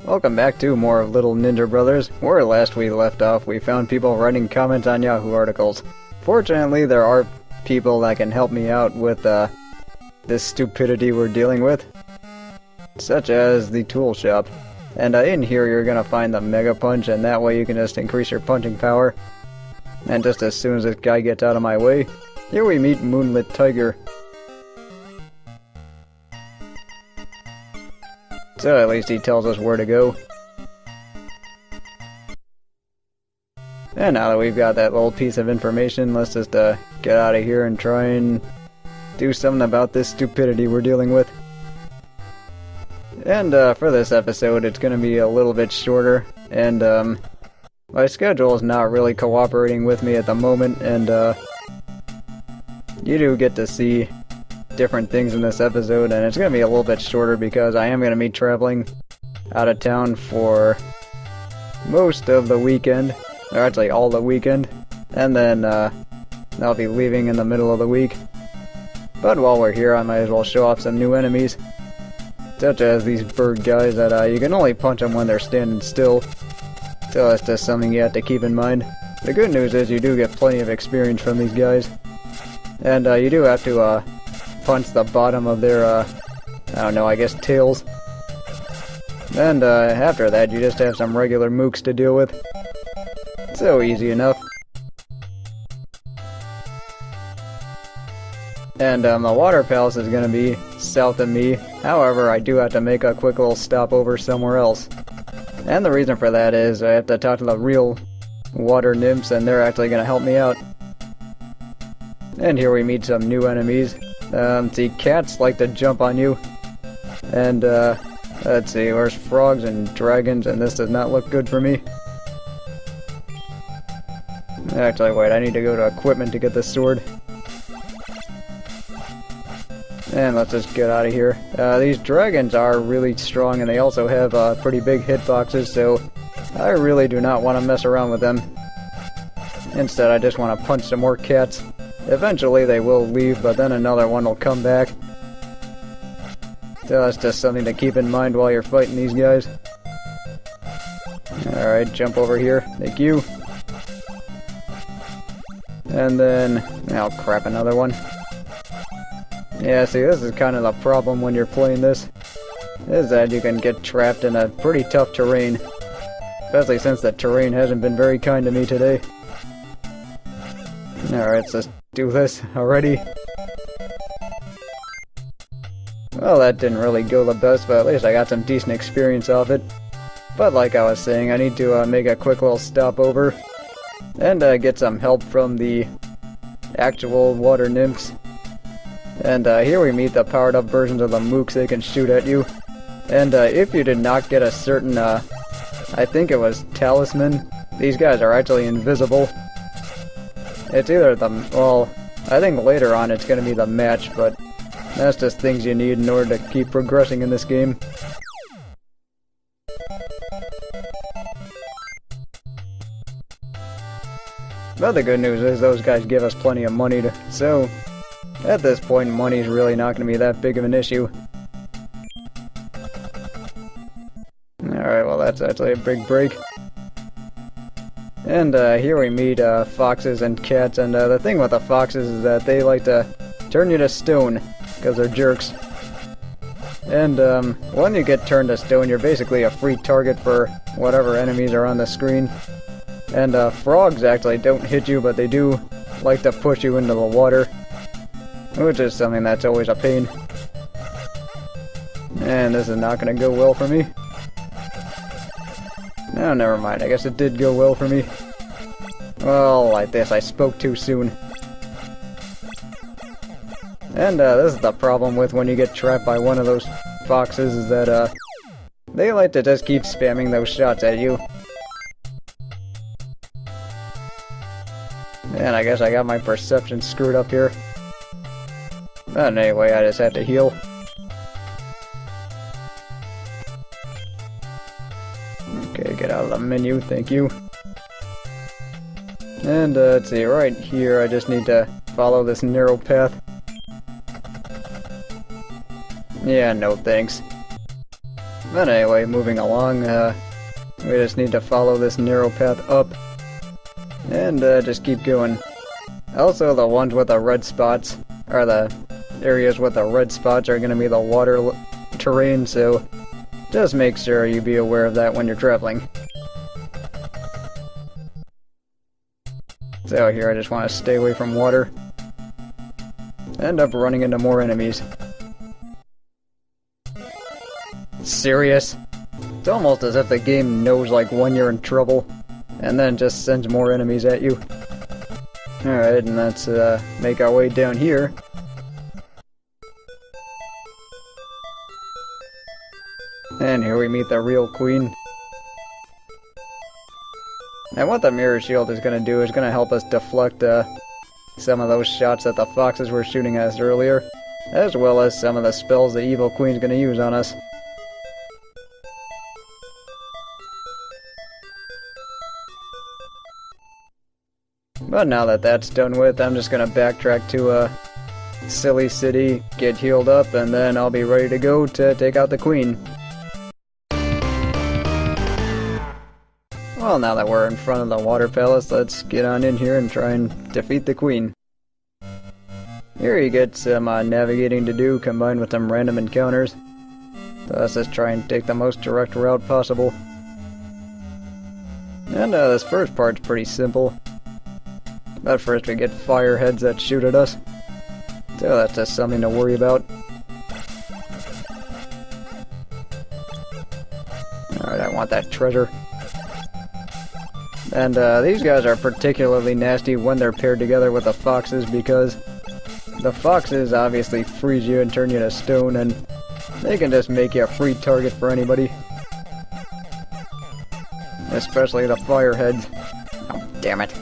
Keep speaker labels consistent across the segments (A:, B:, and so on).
A: Welcome back to more of Little Ninja Brothers. Where last we left off, we found people writing comments on Yahoo articles. Fortunately, there are people that can help me out with this stupidity we're dealing with, such as the tool shop. And in here you're gonna find the Mega Punch, and that way you can just increase your punching power. And just as soon as this guy gets out of my way, here we meet Moonlit Tiger. So at least he tells us where to go. And now that we've got that little piece of information, let's just get out of here and try and do something about this stupidity we're dealing with. And for this episode, it's going to be a little bit shorter, and my schedule is not really cooperating with me at the moment, and you do get to see different things in this episode, and it's going to be a little bit shorter because I am going to be traveling out of town for most of the weekend, or actually all the weekend, and then I'll be leaving in the middle of the week. But while we're here, I might as well show off some new enemies, such as these bird guys that you can only punch them when they're standing still, so that's just something you have to keep in mind. The good news is you do get plenty of experience from these guys, and you do have to punch the bottom of their, I don't know, I guess tails. And after that, you just have some regular mooks to deal with. So easy enough. And the water palace is going to be south of me. However, I do have to make a quick little stopover somewhere else. And the reason for that is I have to talk to the real water nymphs, and they're actually going to help me out. And here we meet some new enemies. See, cats like to jump on you. And, let's see, there's frogs and dragons, and this does not look good for me. Actually, wait, I need to go to equipment to get the sword. And let's just get out of here. These dragons are really strong, and they also have pretty big hitboxes, so I really do not want to mess around with them. Instead, I just want to punch some more cats. Eventually they will leave, but then another one will come back. So that's just something to keep in mind while you're fighting these guys. Alright, jump over here. Thank you. And then... oh crap, another one. Yeah, see, this is kind of the problem when you're playing this, is that you can get trapped in a pretty tough terrain. Especially since the terrain hasn't been very kind to me today. Alright, let's just do this already. Well, that didn't really go the best, but at least I got some decent experience off it. But like I was saying, I need to make a quick little stopover and get some help from the actual water nymphs. And here we meet the powered up versions of the mooks. They can shoot at you. And if you did not get a certain, I think it was talisman, these guys are actually invisible. It's either the, well, I think later on it's going to be the match, but that's just things you need in order to keep progressing in this game. But the good news is those guys give us plenty of money, so at this point money's really not going to be that big of an issue. Alright, well that's actually a big break. And here we meet foxes and cats, and the thing with the foxes is that they like to turn you to stone, because they're jerks. And when you get turned to stone, you're basically a free target for whatever enemies are on the screen. And frogs actually don't hit you, but they do like to push you into the water, which is something that's always a pain. And this is not going to go well for me. No, never mind. I guess it did go well for me. Well, like this, I spoke too soon. And this is the problem with when you get trapped by one of those foxes, is that they like to just keep spamming those shots at you. And I guess I got my perception screwed up here. But anyway, I just have to heal. Okay, get out of the menu, thank you. And let's see, right here I just need to follow this narrow path. Yeah, no thanks. But anyway, moving along, we just need to follow this narrow path up, and just keep going. Also, the ones with the red spots, or the areas with the red spots, are going to be the water terrain, so just make sure you be aware of that when you're traveling. So here I just want to stay away from water. End up running into more enemies. Serious? It's almost as if the game knows like when you're in trouble, and then just sends more enemies at you. Alright, and let's make our way down here. And here we meet the real queen. And what the mirror shield is going to do is going to help us deflect some of those shots that the foxes were shooting at us earlier, as well as some of the spells the evil queen's going to use on us. But now that that's done with, I'm just going to backtrack to Cilli City, get healed up, and then I'll be ready to go to take out the queen. Well, now that we're in front of the water palace, let's get on in here and try and defeat the queen. Here you get some navigating to do combined with some random encounters. So let's just try and take the most direct route possible. And this first part's pretty simple. But first we get fireheads that shoot at us. So that's just something to worry about. Alright, I want that treasure. And these guys are particularly nasty when they're paired together with the foxes, because the foxes obviously freeze you and turn you to stone, and they can just make you a free target for anybody. Especially the fireheads. Oh, damn it.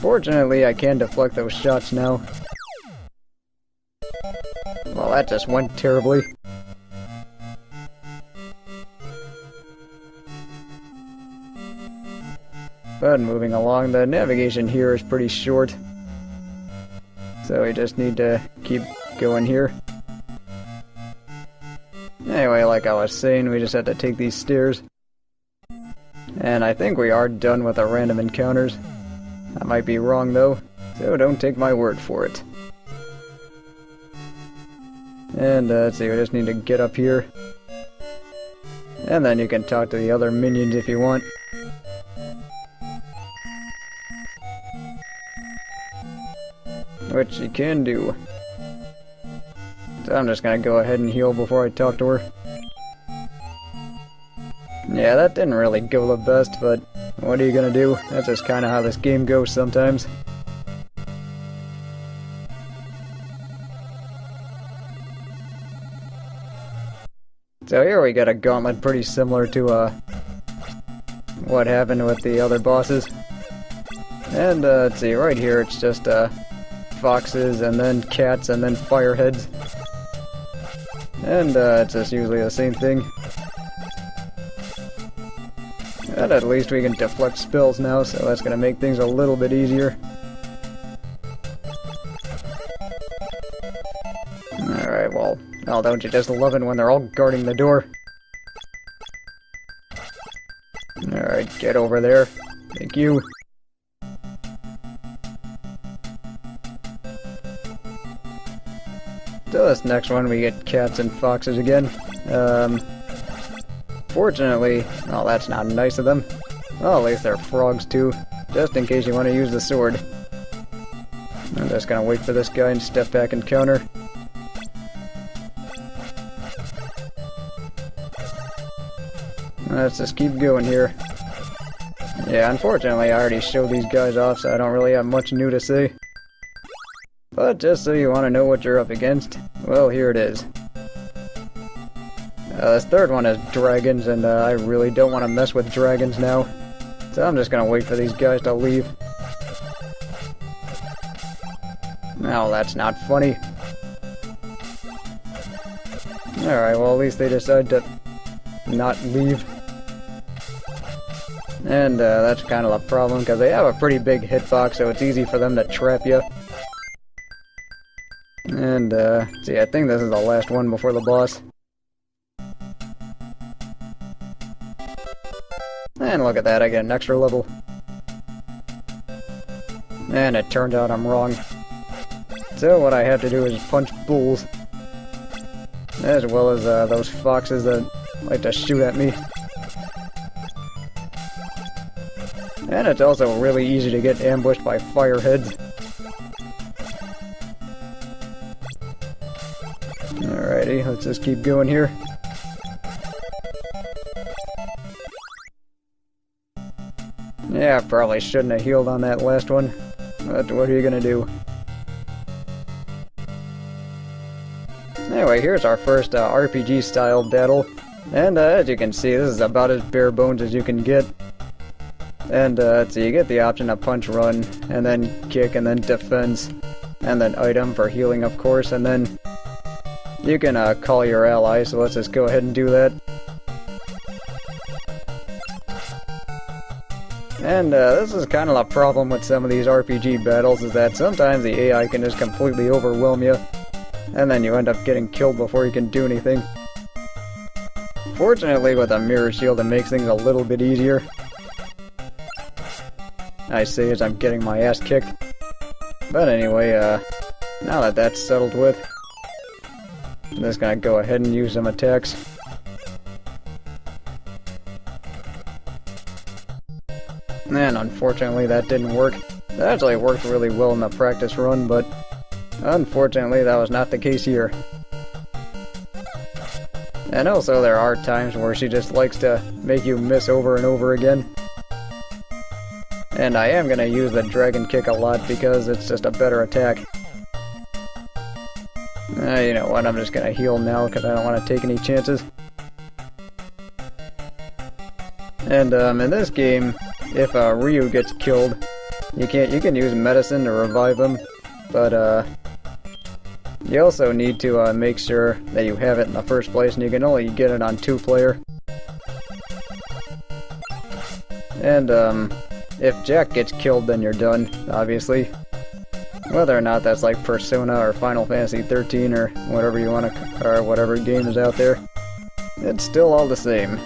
A: Fortunately, I can deflect those shots now. Well, that just went terribly. But moving along, the navigation here is pretty short. So we just need to keep going here. Anyway, like I was saying, we just had to take these stairs. And I think we are done with the random encounters. I might be wrong though, so don't take my word for it. And let's see, we just need to get up here. And then you can talk to the other minions if you want. Which you can do. So I'm just gonna go ahead and heal before I talk to her. Yeah, that didn't really go the best, but what are you gonna do? That's just kinda how this game goes sometimes. So here we got a gauntlet pretty similar to what happened with the other bosses. And let's see, right here it's just foxes and then cats and then fireheads. And it's just usually the same thing. And at least we can deflect spells now, so that's gonna make things a little bit easier. Alright, well, oh, don't you just love it when they're all guarding the door? Alright, get over there. Thank you. So this next one we get cats and foxes again. Fortunately, oh, that's not nice of them. Well, at least they're frogs too, just in case you want to use the sword. I'm just gonna wait for this guy and step back and counter. Let's just keep going here. Yeah, unfortunately I already showed these guys off, so I don't really have much new to say. But just so you want to know what you're up against, well, here it is. This third one is dragons, and I really don't want to mess with dragons now. So I'm just gonna wait for these guys to leave. No, that's not funny. Alright, well at least they decide to not leave. And that's kind of the problem, because they have a pretty big hitbox, so it's easy for them to trap you. And And, see, I think this is the last one before the boss. And look at that, I get an extra level. And it turned out I'm wrong. So what I have to do is punch bulls. As well as those foxes that like to shoot at me. And it's also really easy to get ambushed by fireheads. Alrighty, let's just keep going here. Yeah, I probably shouldn't have healed on that last one. But what are you gonna do? Anyway, here's our first RPG style battle. And as you can see, this is about as bare bones as you can get. And so you get the option of punch, run, and then kick, and then defense, and then item for healing, of course, and then you can call your ally, so let's just go ahead and do that. And this is kind of a problem with some of these RPG battles, is that sometimes the AI can just completely overwhelm you, and then you end up getting killed before you can do anything. Fortunately, with a mirror shield, it makes things a little bit easier. I say as I'm getting my ass kicked. But anyway, now that that's settled with, I'm just gonna go ahead and use some attacks. And unfortunately that didn't work. That actually worked really well in the practice run, but unfortunately that was not the case here. And also there are times where she just likes to make you miss over and over again. And I am going to use the dragon kick a lot because it's just a better attack. You know what, I'm just going to heal now because I don't want to take any chances. And in this game, if Ryu gets killed, you can use medicine to revive him, but you also need to make sure that you have it in the first place, and you can only get it on 2-player. And if Jack gets killed, then you're done, obviously. Whether or not that's like Persona or Final Fantasy 13 or whatever you want to, or whatever game is out there, it's still all the same.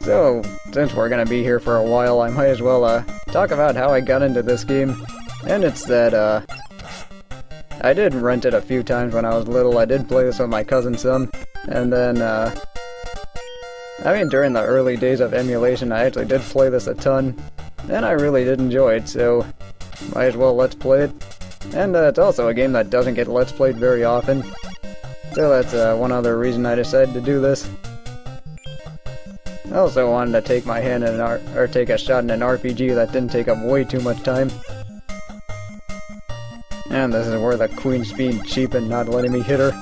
A: So, since we're gonna be here for a while, I might as well talk about how I got into this game. And it's that I did rent it a few times when I was little. I did play this with my cousin some, and then I mean, during the early days of emulation, I actually did play this a ton, and I really did enjoy it, so might as well let's play it. And it's also a game that doesn't get let's played very often, so that's one other reason I decided to do this. I also wanted to take my hand in or take a shot in an RPG that didn't take up way too much time. And this is where the queen's being cheap and not letting me hit her.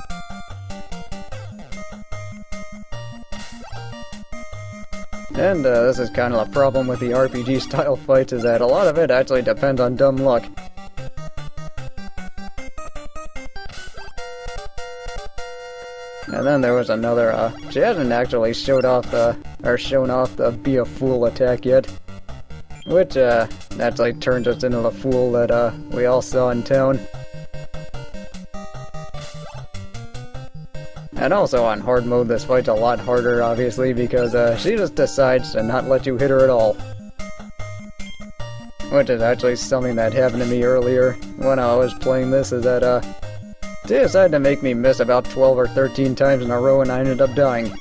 A: And this is kind of the problem with the RPG style fights, is that a lot of it actually depends on dumb luck. And then there was another, she hasn't actually shown off the be a fool attack yet. Which, actually turns us into the fool that, we all saw in town. And also on hard mode, this fight's a lot harder, obviously, because she just decides to not let you hit her at all. Which is actually something that happened to me earlier when I was playing this, is that she decided to make me miss about 12 or 13 times in a row and I ended up dying.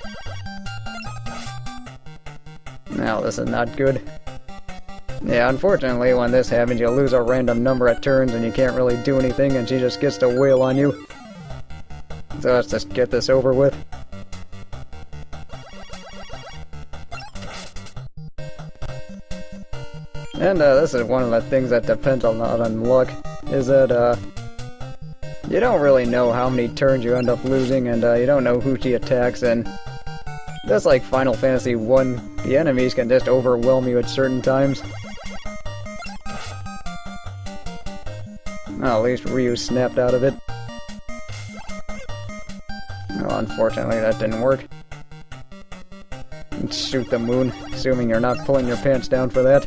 A: Now this is not good. Yeah, unfortunately when this happens you lose a random number of turns and you can't really do anything and she just gets to wail on you. So let's just get this over with. And this is one of the things that depends a lot on luck, is that you don't really know how many turns you end up losing, and you don't know who she attacks, and just like Final Fantasy 1, the enemies can just overwhelm you at certain times. Well, at least Ryu snapped out of it. Well, unfortunately that didn't work. Shoot the moon, assuming you're not pulling your pants down for that.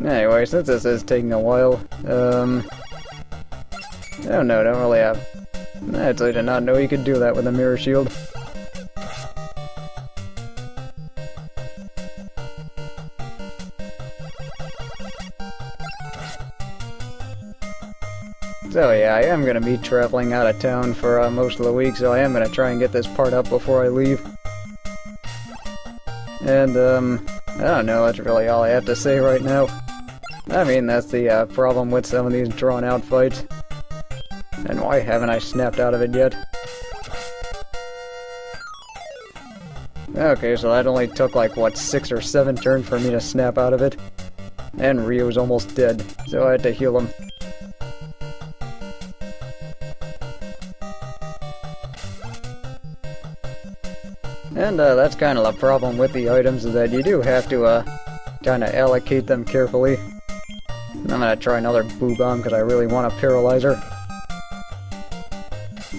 A: Anyway, since this is taking a while, I don't know, don't really have... I actually did not know you could do that with a mirror shield. So yeah, I am going to be traveling out of town for most of the week, so I am going to try and get this part up before I leave. And, I don't know, that's really all I have to say right now. I mean, that's the problem with some of these drawn-out fights. And why haven't I snapped out of it yet? Okay, so that only took like, what, 6 or 7 turns for me to snap out of it. And Ryu's almost dead, so I had to heal him. And that's kind of the problem with the items, is that you do have to kind of allocate them carefully. I'm gonna try another Boo Bomb because I really want a Paralyzer.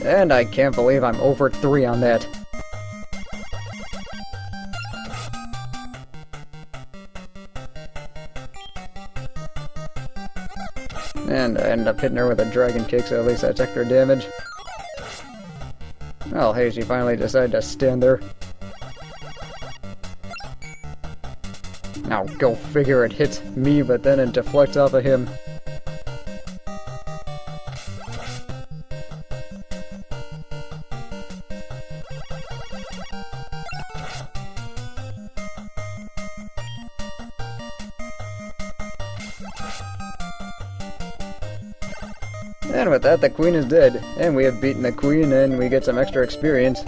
A: And I can't believe I'm over 3 on that. And I ended up hitting her with a Dragon Kick, so at least that's extra damage. Well, hey, she finally decided to stand there. Now, go figure, it hits me, but then it deflects off of him. And with that, the queen is dead, and we have beaten the queen, and we get some extra experience.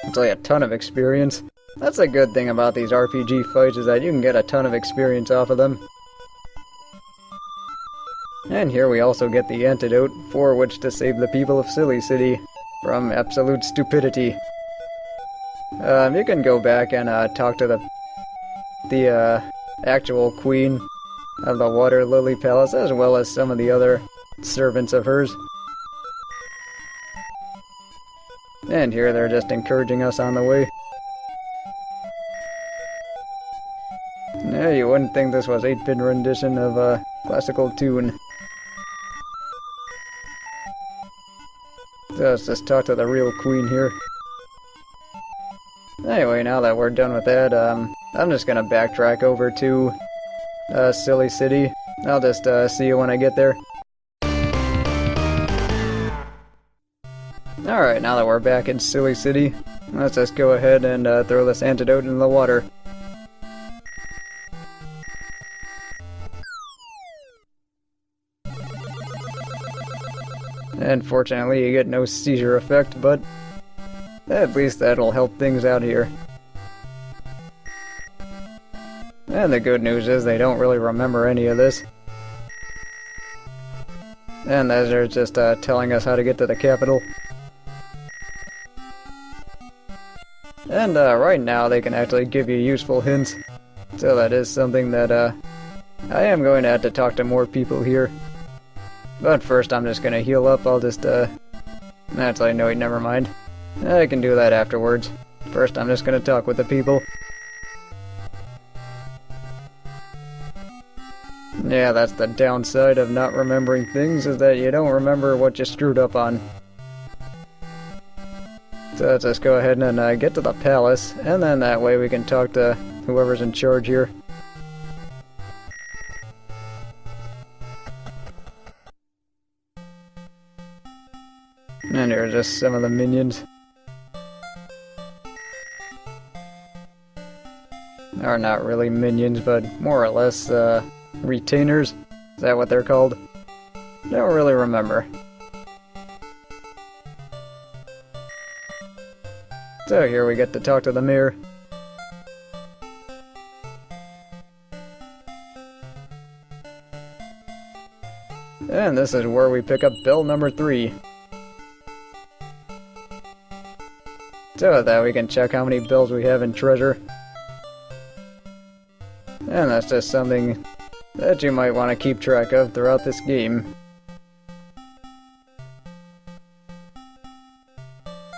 A: Actually, a ton of experience. That's a good thing about these RPG fights, is that you can get a ton of experience off of them. And here we also get the antidote, for which to save the people of Cilli City from absolute stupidity. You can go back and talk to the actual queen of the Water Lily Palace, as well as some of the other servants of hers. And here they're just encouraging us on the way. Yeah, you wouldn't think this was 8-bit rendition of a classical tune. So let's just talk to the real queen here. Anyway, now that we're done with that, I'm just gonna backtrack over to Cilli City. I'll just see you when I get there. Alright, now that we're back in Cilli City, let's just go ahead and throw this antidote in the water. And fortunately you get no seizure effect, but at least that'll help things out here. And the good news is they don't really remember any of this. And they're just telling us how to get to the capital. And right now they can actually give you useful hints. So that is something that I am going to have to talk to more people here. But first I'm just going to heal up. I'll just actually no, never mind. I can do that afterwards. First I'm just going to talk with the people. Yeah, that's the downside of not remembering things, is that you don't remember what you screwed up on. So let's just go ahead and get to the palace, and then that way we can talk to whoever's in charge here. And here are just some of the minions. Or not really minions, but more or less retainers. Is that what they're called? Don't really remember. So here we get to talk to the mayor. And this is where we pick up bell number 3. So that we can check how many bells we have in treasure. And that's just something that you might want to keep track of throughout this game.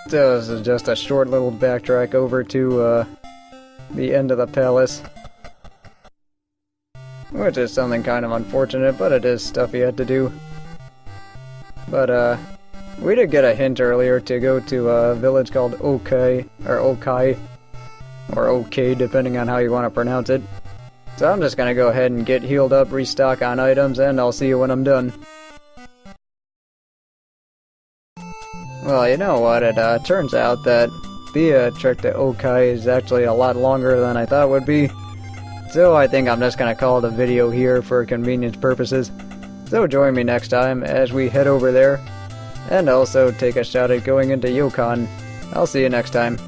A: So this is just a short little backtrack over to the end of the palace. which is something kind of unfortunate, but it is stuff you had to do. But, we did get a hint earlier to go to a village called Okai, or Okai, or OK, depending on how you want to pronounce it. So I'm just gonna go ahead and get healed up, restock on items, and I'll see you when I'm done. Well, you know what, it turns out that the trek to Okai is actually a lot longer than I thought it would be. So I think I'm just gonna call it a video here for convenience purposes. So join me next time as we head over there, and also take a shot at going into Yukon. I'll see you next time.